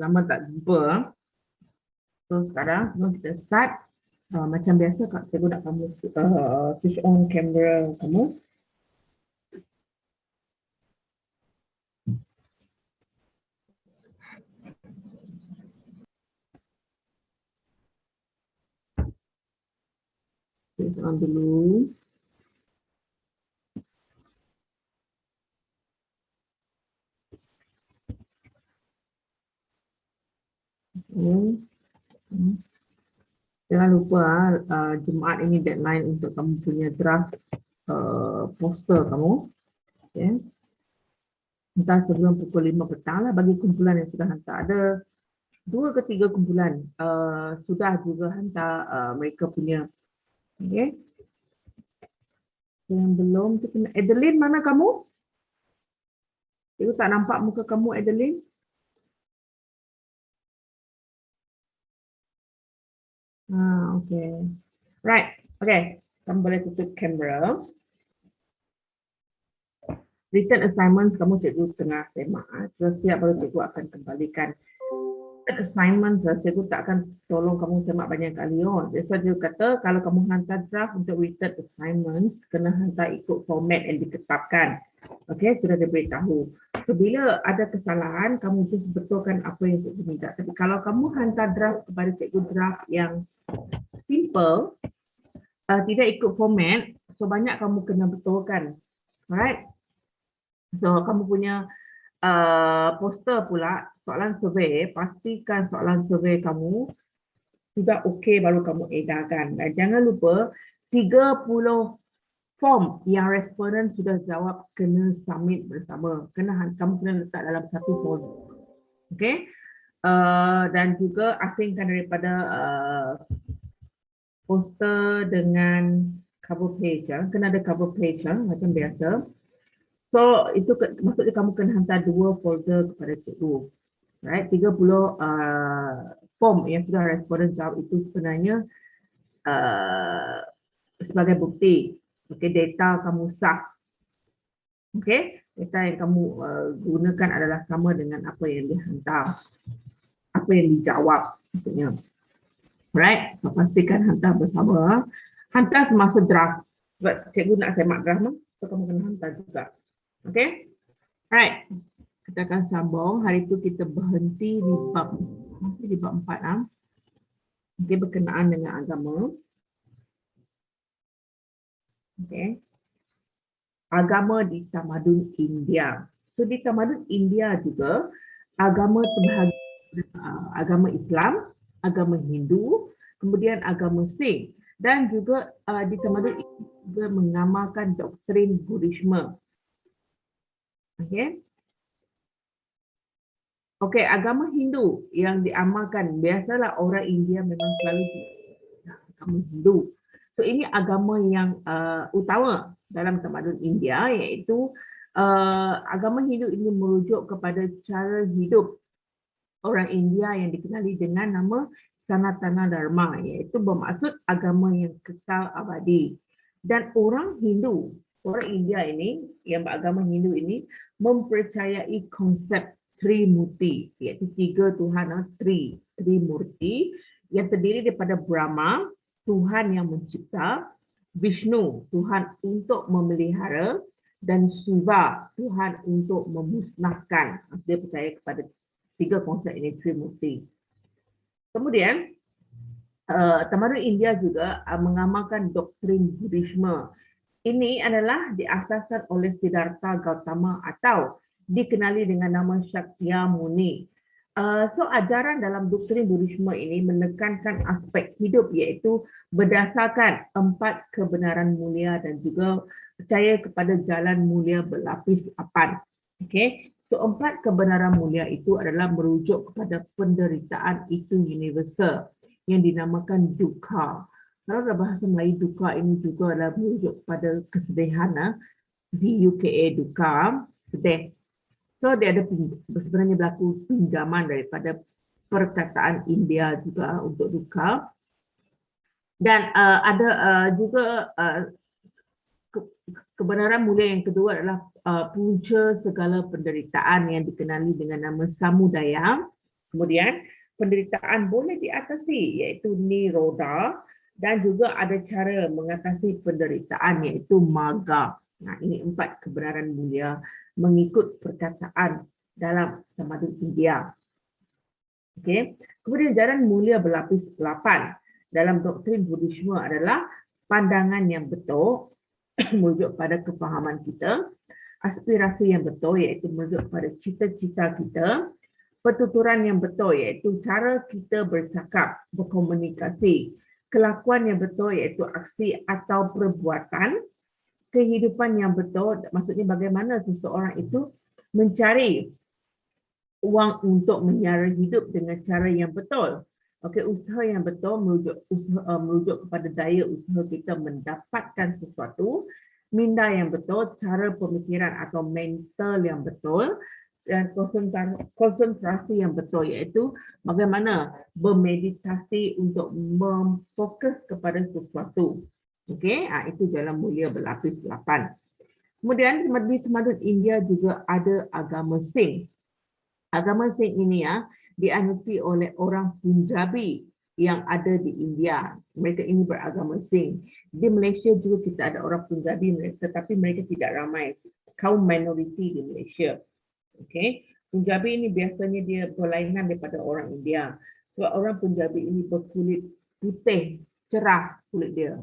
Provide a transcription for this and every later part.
lama tak jumpa. So sekarang sebelum kita start, macam biasa Kak Cikgu nak kamu switch on kamera kamu. Switch on dulu. Jangan lupa Jumaat ini deadline untuk kamu punya draft poster kamu. Okay. Entah sebelum pukul 5 petang lah bagi kumpulan yang sudah hantar. Ada 2 ke 3 kumpulan sudah juga hantar mereka punya. Okay. Yang belum tu kena. Adeline, mana kamu? Cikgu tak nampak muka kamu, Adeline. Okay. Right. Okay. Kamu boleh tutup kamera. Written assignments kamu cikgu tengah semak. Siap baru cikgu akan kembalikan. Assignment cikgu tak akan tolong kamu semak banyak kali. Jadi cikgu kata kalau kamu hantar draft untuk written assignments, kena hantar ikut format yang ditetapkan. Okay, sudah diberitahu. So, bila ada kesalahan, kamu just betulkan apa yang cikgu minta. Tapi kalau kamu hantar draft kepada cikgu draft yang simple, tidak ikut format, so banyak kamu kena betulkan. Alright? So, kamu punya poster pula, soalan survey, pastikan soalan survey kamu sudah okey baru kamu edarkan. Dan jangan lupa, 30 form yang responden sudah jawab kena submit bersama. Kamu kena letak dalam satu form. Okey? Dan juga asingkan daripada poster dengan cover page. Kena ada cover page macam biasa. So, itu maksudnya kamu kena hantar 2 folder kepada cikgu. Right? 30 form yang sudah responden jawab itu sebenarnya sebagai bukti. Okay, data kamu sah. Okay, data yang kamu gunakan adalah sama dengan apa yang dihantar. Apa yang dijawab maksudnya. Right? So, pastikan hantar bersama. Hantar semasa draft. Sebab cikgu nak semak draft, so kamu kena hantar juga. Okay? Alright. Kita akan sambung. Hari itu kita berhenti di bab 4. Okay, berkenaan dengan agama. Okay. Agama di tamadun India. So di tamadun India juga agama terbahagi agama Islam, agama Hindu, kemudian agama Sikh, dan juga di tamadun India juga mengamalkan doktrin Buddhisme. Okay. Okey, agama Hindu yang diamalkan, biasalah orang India memang selalu agama Hindu. So ini agama yang utama dalam tamadun India, iaitu agama Hindu ini merujuk kepada cara hidup orang India yang dikenali dengan nama Sanatana Dharma, iaitu bermaksud agama yang kekal abadi. Dan orang Hindu, orang India ini yang beragama Hindu ini mempercayai konsep Trimurti, iaitu 3 Tuhan, Trimurti, yang terdiri daripada Brahma, Tuhan yang mencipta, Vishnu, Tuhan untuk memelihara, dan Shiva, Tuhan untuk memusnahkan. Dia percaya kepada 3 konsep ini, Trimurti. Kemudian, tamadun India juga mengamalkan doktrin Buddhisme. Ini adalah diasaskan oleh Siddhartha Gautama atau dikenali dengan nama Shakyamuni. So ajaran dalam doktrin Buddhisme ini menekankan aspek hidup, iaitu berdasarkan 4 kebenaran mulia dan juga percaya kepada jalan mulia berlapis 8. Okay? So 4 kebenaran mulia itu adalah merujuk kepada penderitaan itu universal yang dinamakan dukkha. Kalau dalam bahasa Melayu, dukkha ini juga adalah merujuk kepada kesedihan, DUKA, dukkha, sedih. So dia ada sebenarnya berlaku pinjaman daripada perkataan India juga untuk dukkha. Dan ada juga kebenaran mulia yang kedua adalah punca segala penderitaan yang dikenali dengan nama samudaya. Kemudian penderitaan boleh diatasi iaitu niroda dan juga ada cara mengatasi penderitaan iaitu maga. Nah, ini 4 kebenaran mulia mengikut perkataan dalam tamadun India. Okey. Kemudian jalan mulia berlapis 8 dalam doktrin Buddhisme adalah pandangan yang betul merujuk pada kefahaman kita, aspirasi yang betul iaitu merujuk pada cita-cita kita, pertuturan yang betul iaitu cara kita bercakap, berkomunikasi, kelakuan yang betul iaitu aksi atau perbuatan, kehidupan yang betul maksudnya bagaimana seseorang itu mencari uang untuk menyara hidup dengan cara yang betul. Okey, usaha yang betul merujuk kepada daya usaha kita mendapatkan sesuatu, minda yang betul, cara pemikiran atau mental yang betul, dan konsentrasi yang betul iaitu bagaimana bermeditasi untuk memfokus kepada sesuatu. Okey, itu jalan mulia berlapis 8. Kemudian di tamadun India juga ada agama Sikh. Agama Sikh ini dianuti oleh orang Punjabi yang ada di India. Mereka ini beragama Sikh. Di Malaysia juga kita ada orang Punjabi, tetapi mereka tidak ramai. Kaum minoriti di Malaysia. Okay. Punjabi ini biasanya dia berlainan daripada orang India. Sebab orang Punjabi ini berkulit putih, cerah kulit dia.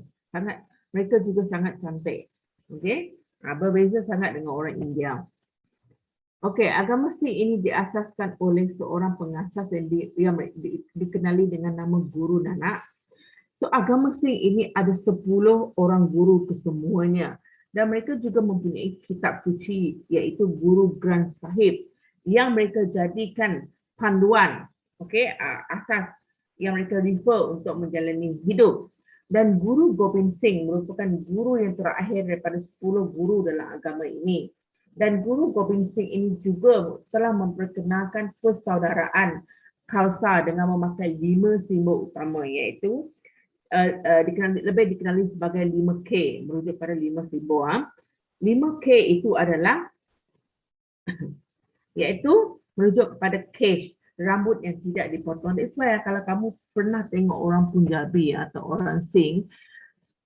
Mereka juga sangat cantik. Okay. Berbeza sangat dengan orang India. Okey, agama Sikh ini diasaskan oleh seorang pengasas yang dikenali dengan nama Guru Nanak. So, agama Sikh ini ada 10 orang guru kesemuanya. Dan mereka juga mempunyai kitab suci iaitu Guru Granth Sahib yang mereka jadikan panduan, asas yang mereka refer untuk menjalani hidup. Dan Guru Gobind Singh merupakan guru yang terakhir daripada 10 guru dalam agama ini. Dan Guru Gobind Singh ini juga telah memperkenalkan persaudaraan Khalsa dengan memakai 5 simbol utama iaitu lebih dikenali sebagai 5K, merujuk pada 5 simbol. 5K itu adalah iaitu merujuk kepada kesh, rambut yang tidak dipotong. That's why kalau kamu pernah tengok orang Punjabi atau orang Sikh,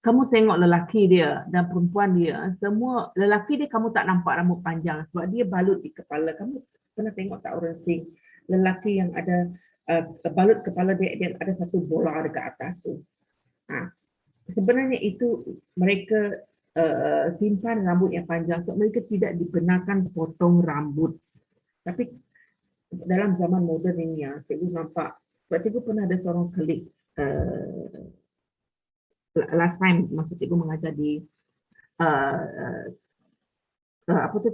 kamu tengok lelaki dia dan perempuan dia, semua lelaki dia kamu tak nampak rambut panjang sebab dia balut di kepala. Kamu pernah tengok tak orang Sikh, lelaki yang ada balut kepala dia ada satu bola dekat atas tu. Sebenarnya itu mereka simpan rambut yang panjang sebab mereka tidak dibenarkan potong rambut. Tapi dalam zaman moden ini cikgu nampak, sebab cikgu pernah ada seorang klik last time masa cikgu mengajar di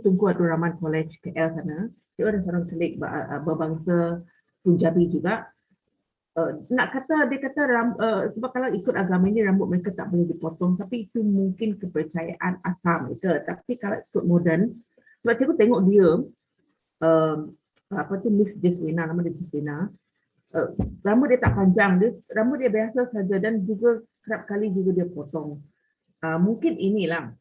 Tunku Abdul Rahman College KL sana, cikgu ada seorang klik berbangsa Punjabi juga. Nak kata dia kata sebab kalau ikut agama ini rambut mereka tak boleh dipotong, tapi itu mungkin kepercayaan asal mereka. Tapi kalau ikut moden, sebab cikgu tengok dia Miss Jaswina, nama dia Jaswina, rambut dia tak panjang, rambut dia biasa saja dan juga kerap kali juga dia potong. Mungkin inilah,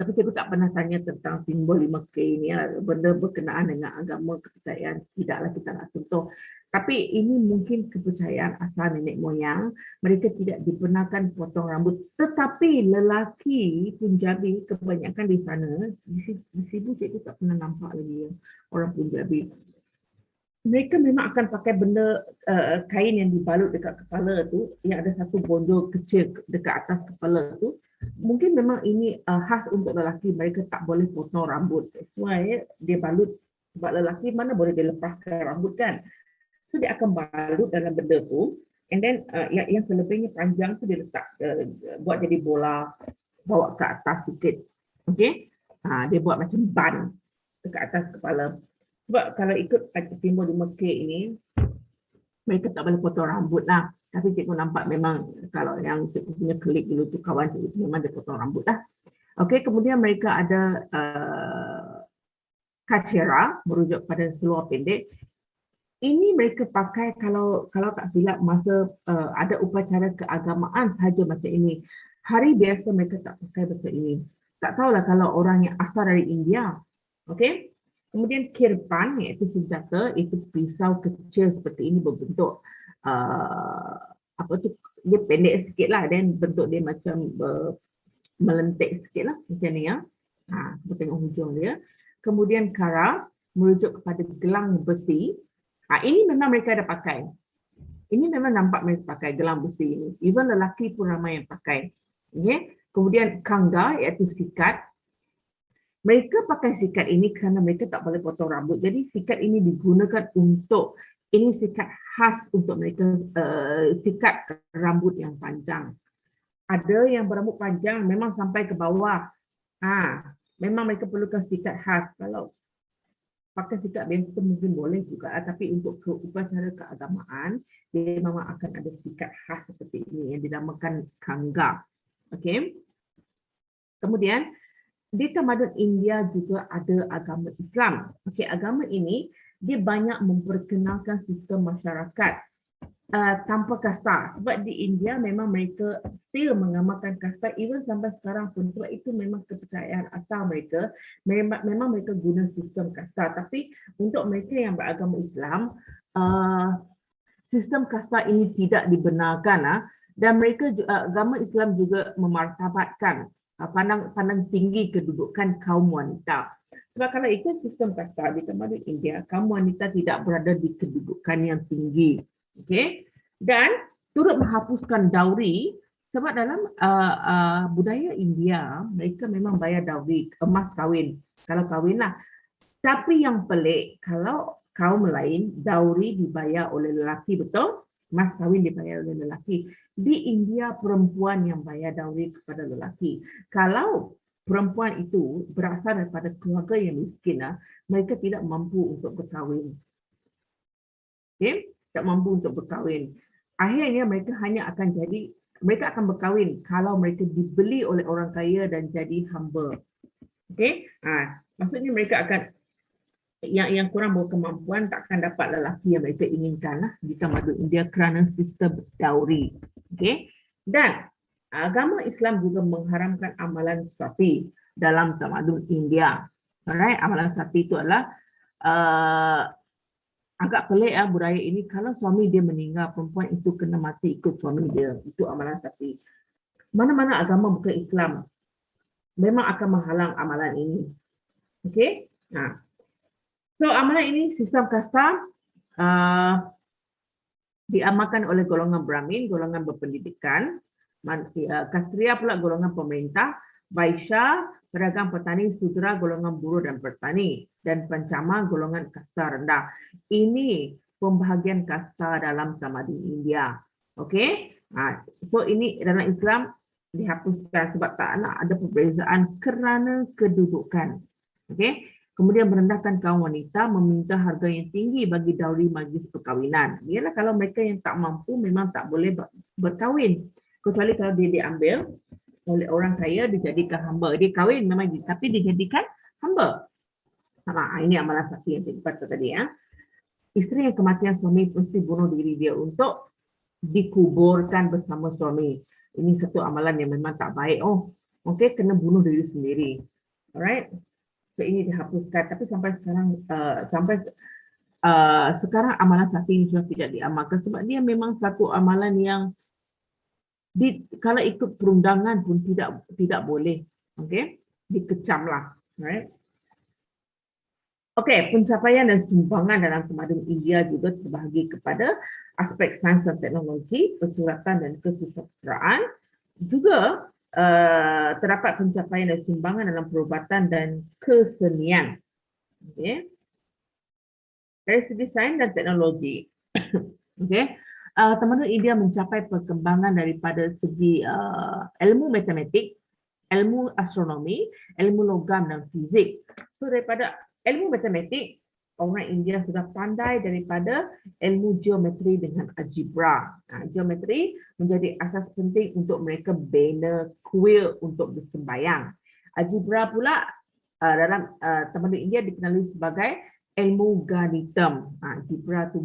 tapi cikgu tak pernah tanya tentang simbol 5K ini, benda berkenaan dengan agama, kepercayaan, tidaklah kita nak sentuh. Tapi ini mungkin kepercayaan asal nenek moyang, mereka tidak dibenarkan potong rambut. Tetapi lelaki Punjabi kebanyakan di sana, di sini cikgu tak pernah nampak lagi orang Punjabi. Mereka memang akan pakai benda kain yang dibalut dekat kepala tu, yang ada satu bonjol kecil dekat atas kepala tu. Mungkin memang ini khas untuk lelaki, mereka tak boleh potong rambut. That's why dia balut, sebab lelaki mana boleh dia lepaskan rambut kan. So dia akan balut dalam benda tu, and then yang selebihnya panjang tu dia letak, buat jadi bola, bawa ke atas sikit. Okay? Dia buat macam ban dekat atas kepala. Sebab kalau ikut simbol 5K ini, mereka tak boleh potong rambut lah. Tapi cikgu nampak memang kalau yang cikgu punya klik dulu tu, kawan cikgu memang dia potong rambut lah. Okey, kemudian mereka ada kachera, merujuk pada seluar pendek. Ini mereka pakai kalau tak silap masa ada upacara keagamaan sahaja macam ini. Hari biasa mereka tak pakai macam ini. Tak tahulah kalau orang yang asal dari India. Okey? Kemudian kirpan iaitu senjata, itu pisau kecil seperti ini berbentuk apa tu, dia pendek sikit lah dan bentuk dia macam melentik sikit lah macam ni ya. Kita tengok hujung dia. Kemudian kara merujuk kepada gelang besi. Ini memang mereka ada pakai. Ini memang nampak mereka pakai gelang besi ini. Even lelaki pun ramai yang pakai. Okay. Kemudian kangga iaitu sikat. Mereka pakai sikat ini kerana mereka tak boleh potong rambut. Jadi sikat ini digunakan untuk, ini sikat khas untuk mereka sikat rambut yang panjang. Ada yang berambut panjang memang sampai ke bawah. Memang mereka perlukan sikat khas. Kalau pakai sikat biasa mungkin boleh juga, tapi untuk upacara keagamaan dia memang akan ada sikat khas seperti ini yang dinamakan kangga. Okey. Kemudian di tamadun India juga ada agama Islam. Okey, agama ini dia banyak memperkenalkan sistem masyarakat tanpa kasta. Sebab di India memang mereka still mengamalkan kasta even sampai sekarang pun. Sebab itu memang kepercayaan asal mereka. Memang mereka guna sistem kasta. Tapi untuk mereka yang beragama Islam, sistem kasta ini tidak dibenarkan. Dan mereka agama Islam juga memartabatkan pandang tinggi kedudukan kaum wanita. Sebab kalau ikut sistem kasta di tamadun India, kaum wanita tidak berada di kedudukan yang tinggi. Okay? Dan turut menghapuskan dauri, sebab dalam budaya India, mereka memang bayar dauri, emas kahwin. Kalau kahwin lah. Tapi yang pelik, kalau kaum lain, dauri dibayar oleh lelaki, betul? Mas kahwin dibayar oleh lelaki. Di India, perempuan yang bayar dauri kepada lelaki. Kalau perempuan itu berasal daripada keluarga yang miskin, mereka tidak mampu untuk berkahwin. Okay? Tak mampu untuk berkahwin. Akhirnya mereka hanya akan mereka akan berkahwin kalau mereka dibeli oleh orang kaya dan jadi hamba. Okay? Maksudnya mereka akan yang kurang berkemampuan takkan dapat lelaki yang mereka inginkan di tamadun India kerana sistem dauri. Okay? Dan agama Islam juga mengharamkan amalan sapi dalam tamadun India. Alright, amalan sapi itu adalah agak pelik budaya ini. Kalau suami dia meninggal, perempuan itu kena mati ikut suami dia. Itu amalan sapi. Mana-mana agama bukan Islam memang akan menghalang amalan ini. Okay? So amalan ini sistem kasta diamalkan oleh golongan Brahmin, golongan berpendidikan, Kastria pula golongan pemerintah, Vaishya, pedagang petani, Sudra golongan buruh dan petani, dan Pancama golongan kasta rendah. Ini pembahagian kasta dalam tamadun India. Okey? So ini dalam Islam dihapuskan sebab tak nak ada perbezaan kerana kedudukan. Okey? Kemudian merendahkan kaum wanita, meminta harga yang tinggi bagi dauri majlis perkahwinan. Ialah kalau mereka yang tak mampu memang tak boleh berkahwin. Kecuali kalau dia diambil oleh orang kaya, dijadikan hamba. Dia kahwin memang, tapi dijadikan hamba. Ini amalan sapi yang kita tadi. Isteri yang kematian suami mesti bunuh diri dia untuk dikuburkan bersama suami. Ini satu amalan yang memang tak baik. Okey, kena bunuh diri sendiri. Alright. So ini dihapuskan, tapi sampai sekarang amalan sapi ini sudah tidak diamalkan sebab dia memang satu amalan yang kalau ikut perundangan pun tidak boleh. Okey, dikecam lah. Right? Okey, pencapaian dan sumbangan dalam tamadun India juga terbahagi kepada aspek sains dan teknologi, persuratan dan kesusastraan. Juga terdapat pencapaian dan sumbangan dalam perubatan dan kesenian. Okay. Dari segi sains dan teknologi, okay. Tamadun India mencapai perkembangan daripada segi ilmu matematik, ilmu astronomi, ilmu logam dan fizik. So daripada ilmu matematik, orang India sudah pandai daripada ilmu geometri dengan algebra. Geometri menjadi asas penting untuk mereka bina kuil untuk bersembayang. Algebra pula dalam tamadun India dikenali sebagai ilmu ganitam. Algebra itu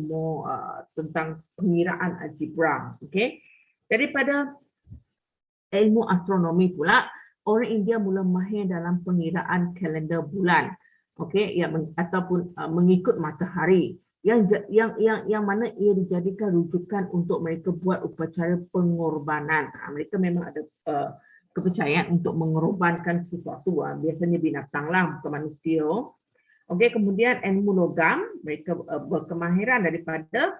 tentang pengiraan algebra. Okay? Daripada ilmu astronomi pula, orang India mula mahir dalam pengiraan kalender bulan. okey, ataupun mengikut matahari, yang mana ia dijadikan rujukan untuk mereka buat upacara pengorbanan. Mereka memang ada kepercayaan untuk mengorbankan sesuatu, biasanya binatang lah, bukan manusia. Okey, kemudian ilmu logam, mereka berkemahiran daripada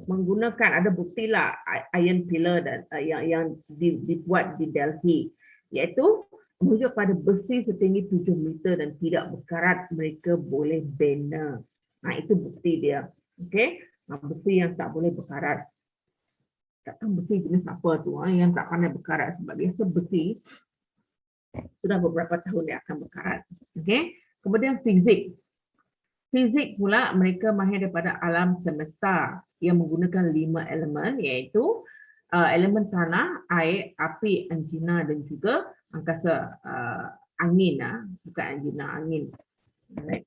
menggunakan, ada bukti lah iron pillar dan yang dibuat di Delhi, iaitu merujuk pada besi setinggi 7 meter dan tidak berkarat, mereka boleh bina. Itu bukti dia. Okey, besi yang tak boleh berkarat. Tak tahu besi jenis apa tu yang tak pandai berkarat, sebab biasa besi sudah beberapa tahun dia akan berkarat. Okey, kemudian fizik. Fizik pula mereka mahir daripada alam semesta yang menggunakan 5 elemen, iaitu elemen tanah, air, api, anggina dan juga angkasa, angin, bukan anggina, angin. Alright.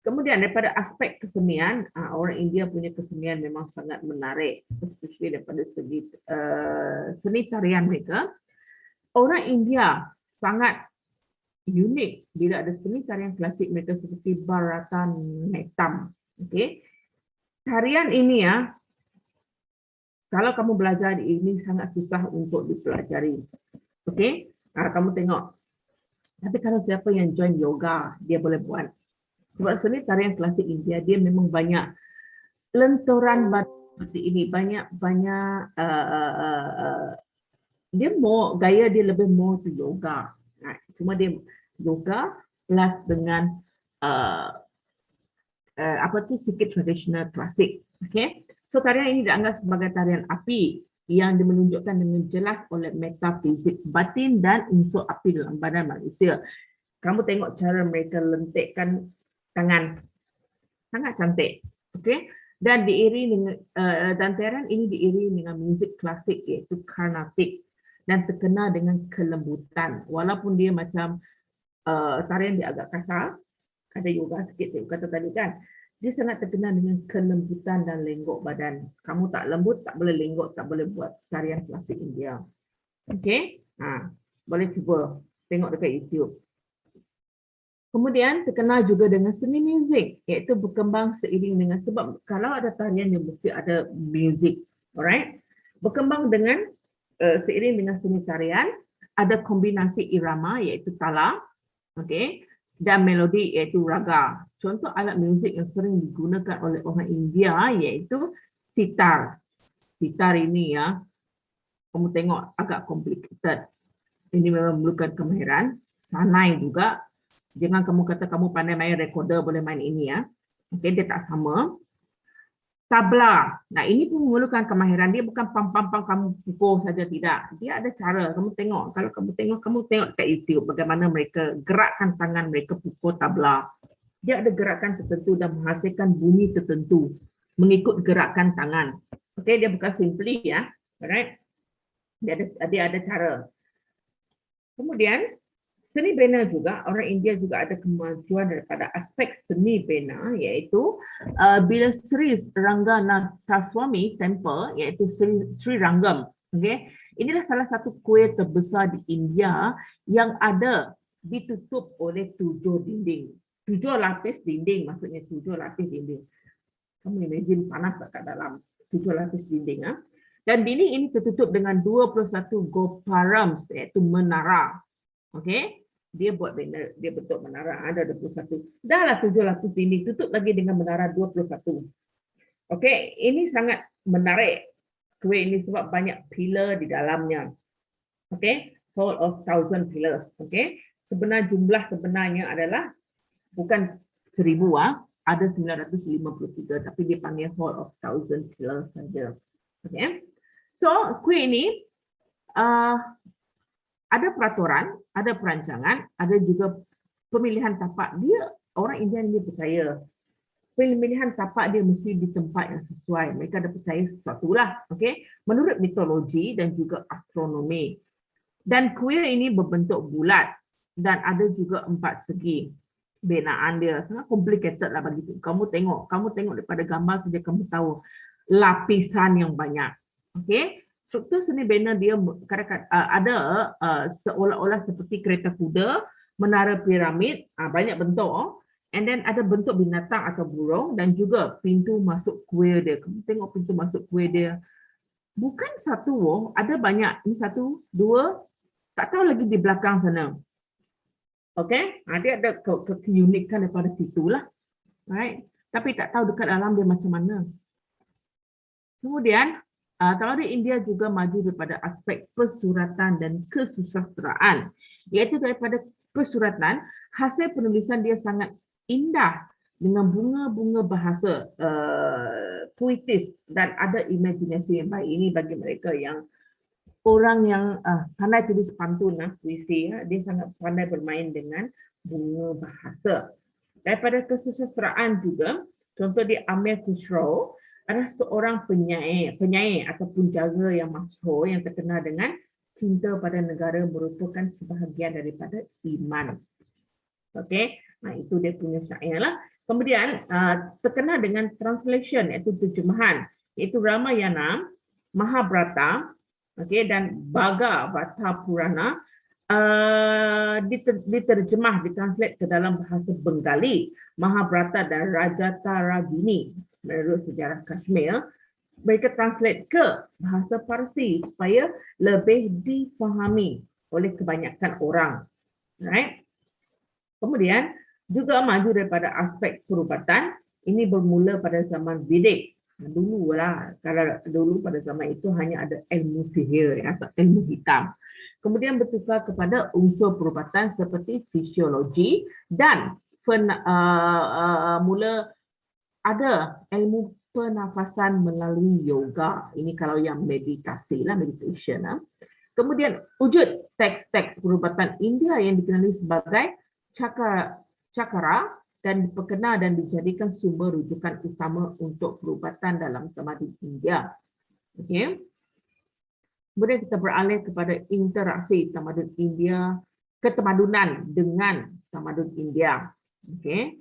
Kemudian daripada aspek kesenian, orang India punya kesenian memang sangat menarik, especially daripada segi seni tarian mereka. Orang India sangat unik bila ada seni tarian klasik mereka seperti Bharatanatyam. Okey. Tarian ini kalau kamu belajar ini sangat susah untuk dipelajari. Okey. Kamu tengok. Tapi kalau siapa yang join yoga, dia boleh buat. Sebab seni tarian klasik India dia memang banyak lenturan seperti ini, banyak dia gaya dia lebih more to yoga. Cuma dia yoga plus dengan sikit tradisional klasik. Okay? So tarian ini dianggap sebagai tarian api yang menunjukkan dengan jelas oleh metafizik batin dan unsur api dalam badan manusia. Kamu tengok cara mereka lentikkan tangan, sangat cantik. Okay? Dan dan tarian ini diiringi dengan muzik klasik iaitu Carnatic dan terkenal dengan kelembutan. Walaupun dia macam tarian dia agak kasar, ada yoga sikit saya kata tadi kan, dia sangat terkenal dengan kelembutan dan lenggok badan. Kamu tak lembut, tak boleh lenggok, tak boleh buat tarian klasik India. Okey, boleh cuba tengok dekat YouTube. Kemudian terkenal juga dengan seni muzik, iaitu berkembang seiring dengan, sebab kalau ada tarian yang mesti ada muzik, alright? Berkembang dengan seiring dengan seni tarian, ada kombinasi irama iaitu tala, okey, dan melodi iaitu raga. Contoh alat muzik yang sering digunakan oleh orang India iaitu sitar. Sitar ini kamu tengok agak complicated. Ini memang memerlukan kemahiran. Sanai juga. Jangan kamu kata kamu pandai main recorder boleh main ini Okey, dia tak sama. Tabla. Nah, ini pun memerlukan kemahiran. Dia bukan pam-pam-pam kamu pukul saja, tidak. Dia ada cara. Kamu tengok. Kalau kamu tengok dekat YouTube bagaimana mereka gerakkan tangan mereka pukul tabla. Dia ada gerakan tertentu dan menghasilkan bunyi tertentu mengikut gerakan tangan. Okey, dia bukan simply alright. Dia ada cara. Kemudian seni bina juga, orang India juga ada kemajuan daripada aspek seni bina, iaitu bila Sri Ranganathaswamy Temple, iaitu Sri Rangam. Okay? Inilah salah satu kuil terbesar di India yang ada ditutup oleh 7 dinding. 7 lapis dinding, maksudnya 7 lapis dinding. Kamu imagine panas kat dalam 7 lapis dinding. Dan dinding ini tertutup dengan 21 goparams, iaitu menara. Okey, dia bentuk menara ada 21. Dahlah 7 lapis dinding, tutup lagi dengan menara 21. Okey, ini sangat menarik kuil ini sebab banyak pilar di dalamnya. Okey, Hall of 1000 Pillars. Okey, jumlah sebenarnya adalah bukan 1000 ada 953, tapi dipanggil Hall of 1000 Pillars saja. Okey, so kuil ini ada peraturan, ada perancangan, ada juga pemilihan tapak. Dia orang India ni percaya pemilihan tapak dia mesti di tempat yang sesuai. Mereka ada percaya sesuatu lah, okey. Menurut mitologi dan juga astronomi. Dan kuil ini berbentuk bulat dan ada juga 4 segi. Binaan dia sangat complicated lah begitu. Kamu tengok daripada gambar saja kamu tahu lapisan yang banyak, okey. Struktur seni bina dia kadang-kadang ada seolah-olah seperti kereta kuda menara piramid, banyak bentuk. And then ada bentuk binatang atau burung dan juga pintu masuk kuil dia. Kamu tengok pintu masuk kuil dia. Bukan satu, ada banyak. Ini satu, dua, tak tahu lagi di belakang sana. Okay, dia ada keunikan daripada situlah. Right? Tapi tak tahu dekat dalam dia macam mana. Kemudian, kalau di India juga maju daripada aspek persuratan dan kesusasteraan. Iaitu daripada persuratan, hasil penulisan dia sangat indah dengan bunga-bunga bahasa puitis dan ada imajinasi yang baik. Ini bagi mereka yang orang yang pandai tulis pantun, puisi, dia sangat pandai bermain dengan bunga bahasa. Daripada kesusasteraan juga, contoh di Amir Khusro adalah seorang penyair ataupun jaga yang masyhur yang terkenal dengan cinta pada negara merupakan sebahagian daripada iman. Okey, itu dia punya syair lah. Kemudian terkenal dengan translation iaitu terjemahan, iaitu Ramayana, Mahabharata, okey, dan Bhagavata Purana diterjemah, ditranslate ke dalam bahasa Bengali. Mahabharata dan Rajataragini menurut sejarah Kashmir, mereka translate ke bahasa Parsi supaya lebih difahami oleh kebanyakan orang. Right? Kemudian juga maju daripada aspek perubatan. Ini bermula pada zaman Vedic. Dulu lah, kalau dulu pada zaman itu hanya ada ilmu sihir atau ilmu hitam. Kemudian bertukar kepada unsur perubatan seperti fisiologi dan mula ada ilmu pernafasan melalui yoga. Ini kalau yang meditasi lah, meditation lah. Kemudian wujud teks-teks perubatan India yang dikenali sebagai cakra dan diperkenal dan dijadikan sumber rujukan utama untuk perubatan dalam tamadun India. Okey. Kemudian kita beralih kepada interaksi tamadun India, ketamadunan dengan tamadun India. Okey.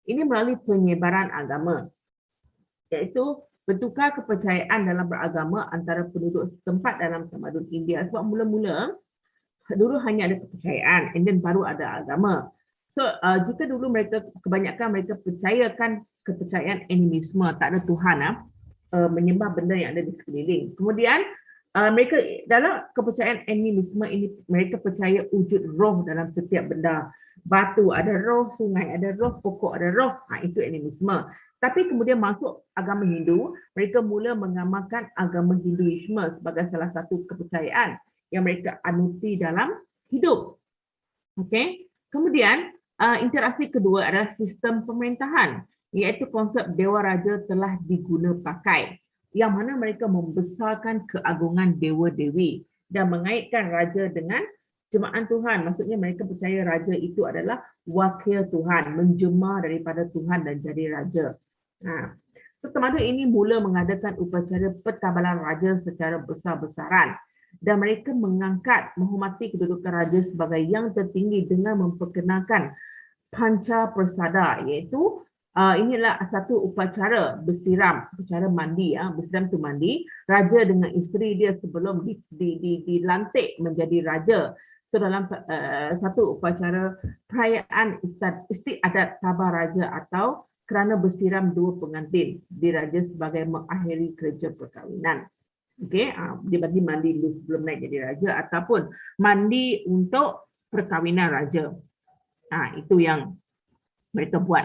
Ini melalui penyebaran agama, iaitu bertukar kepercayaan dalam beragama antara penduduk setempat dalam tamadun India. Sebab mula-mula dulu hanya ada kepercayaan, and then baru ada agama. So, jika dulu kebanyakan mereka percayakan kepercayaan animisme, tak ada Tuhan, menyembah benda yang ada di sekeliling. Kemudian, mereka dalam kepercayaan animisme ini, mereka percaya wujud roh dalam setiap benda. Batu ada roh, sungai ada roh, pokok ada roh, itu animisme. Tapi kemudian masuk agama Hindu, mereka mula mengamalkan agama Hinduisme sebagai salah satu kepercayaan yang mereka anuti dalam hidup. Okey. Kemudian interaksi kedua adalah sistem pemerintahan, iaitu konsep dewa raja telah diguna pakai, yang mana mereka membesarkan keagungan dewa-dewi dan mengaitkan raja dengan jemaah Tuhan. Maksudnya mereka percaya raja itu adalah wakil Tuhan, menjema daripada Tuhan dan jadi raja. So, tamadun ini mula mengadakan upacara pertabalan raja secara besar-besaran. Dan mereka mengangkat, menghormati kedudukan raja sebagai yang tertinggi dengan memperkenalkan panca persada, iaitu inilah satu upacara bersiram, upacara mandi, bersiram tu mandi, raja dengan isteri dia sebelum dilantik menjadi raja. So dalam satu upacara perayaan istiadat tabah raja atau kerana bersiram dua pengantin, diraja sebagai mengakhiri kerja perkahwinan. Okey, dia bagi mandi dulu sebelum naik jadi raja ataupun mandi untuk perkahwinan raja. Itu yang mereka buat.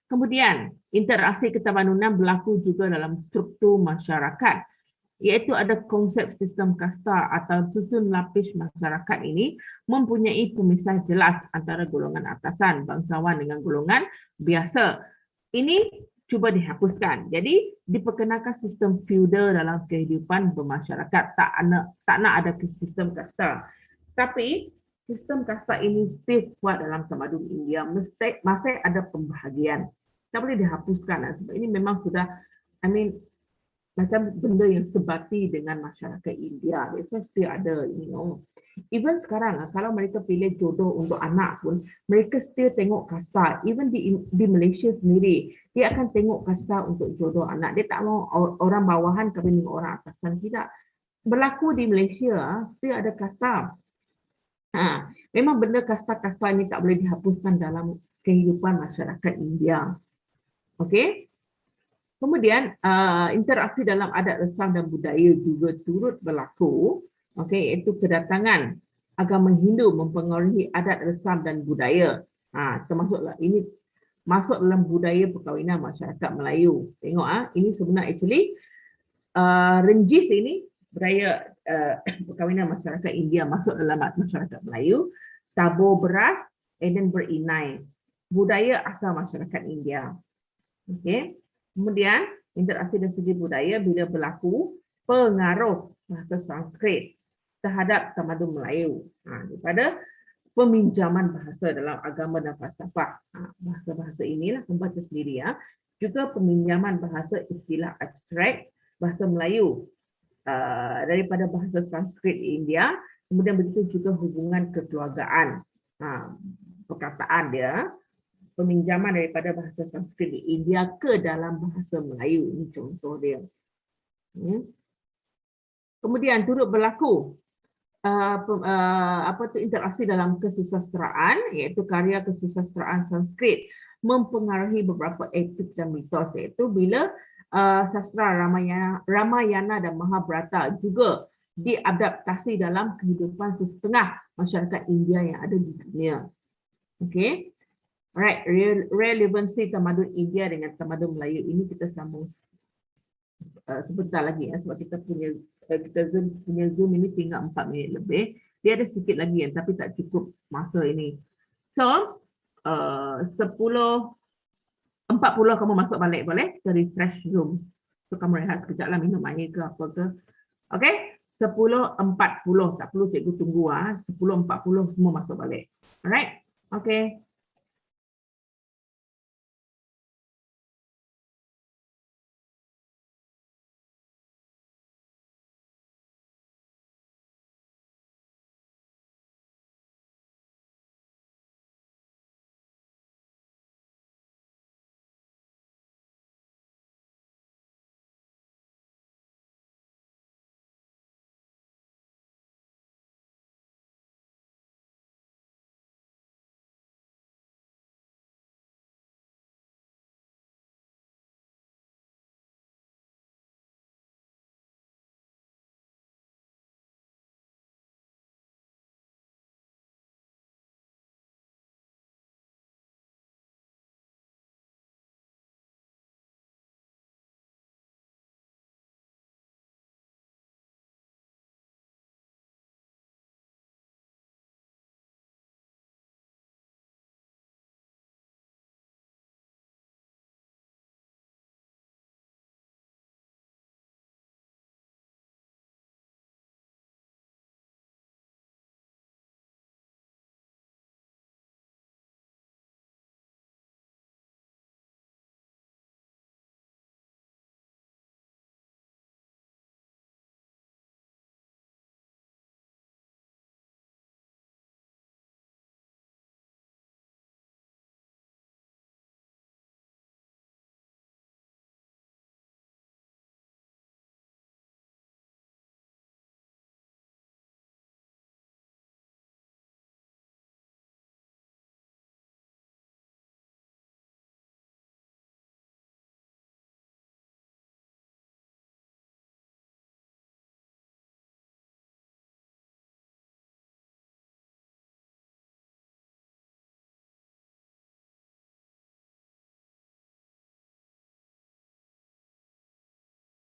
Kemudian interaksi ketamadunan berlaku juga dalam struktur masyarakat, iaitu ada konsep sistem kasta atau susun lapis masyarakat ini mempunyai pemisah jelas antara golongan atasan bangsawan dengan golongan biasa. Ini cuba dihapuskan. Jadi diperkenalkan sistem feudal dalam kehidupan bermasyarakat. Tak nak ada sistem kasta. Tapi sistem kasta ini still kuat dalam tamadun India. Masih ada pembahagian. Tak boleh dihapuskan. Sebab ini memang sudah, macam benda yang sebati dengan masyarakat India. Itu still ada, Even sekarang, kalau mereka pilih jodoh untuk anak pun, mereka still tengok kasta. Even di Malaysia sendiri, dia akan tengok kasta untuk jodoh anak. Dia tak mau orang bawahan kahwin dengan orang atasan. Tidak. Berlaku di Malaysia, still ada kasta. Memang benda kasta-kasta ini tak boleh dihapuskan dalam kehidupan masyarakat India. Okey. Kemudian interaksi dalam adat resam dan budaya juga turut berlaku. Okey, iaitu kedatangan agama Hindu mempengaruhi adat resam dan budaya. Termasuklah ini masuk dalam budaya perkahwinan masyarakat Melayu. Tengok ini sebenarnya actually Renjis ini budaya perkahwinan masyarakat India masuk dalam masyarakat Melayu. Tabur beras dan berinai, budaya asal masyarakat India. Okey. Kemudian interaksi dari segi budaya bila berlaku pengaruh bahasa Sanskrit terhadap tamadun Melayu daripada peminjaman bahasa dalam agama dan falsafah. Bahasa-bahasa inilah membaca sendiri juga peminjaman bahasa istilah abstrak bahasa Melayu daripada bahasa Sanskrit India. Kemudian begitu juga hubungan kekeluargaan, perkataan dia, peminjaman daripada bahasa Sanskrit di India ke dalam bahasa Melayu. Ini contoh dia. Kemudian turut berlaku interaksi dalam kesusasteraan, iaitu karya kesusasteraan Sanskrit mempengaruhi beberapa etik dan mitos, iaitu bila sastra Ramayana dan Mahabharata juga diadaptasi dalam kehidupan sesetengah masyarakat India yang ada di dunia. Okey. Alright, relevansi tamadun India dengan tamadun Melayu ini kita sambung sebentar lagi sebab kita punya Zoom ini tinggal 4 minit lebih. Dia ada sikit lagi tapi tak cukup masa ini. So 10:40 kamu masuk balik, boleh? Kita refresh Zoom. So kamu rehat sekejap lah, minum air ke apa ke. Okay, 10:40, tak perlu cikgu tunggu 10:40 semua masuk balik. Alright, okay.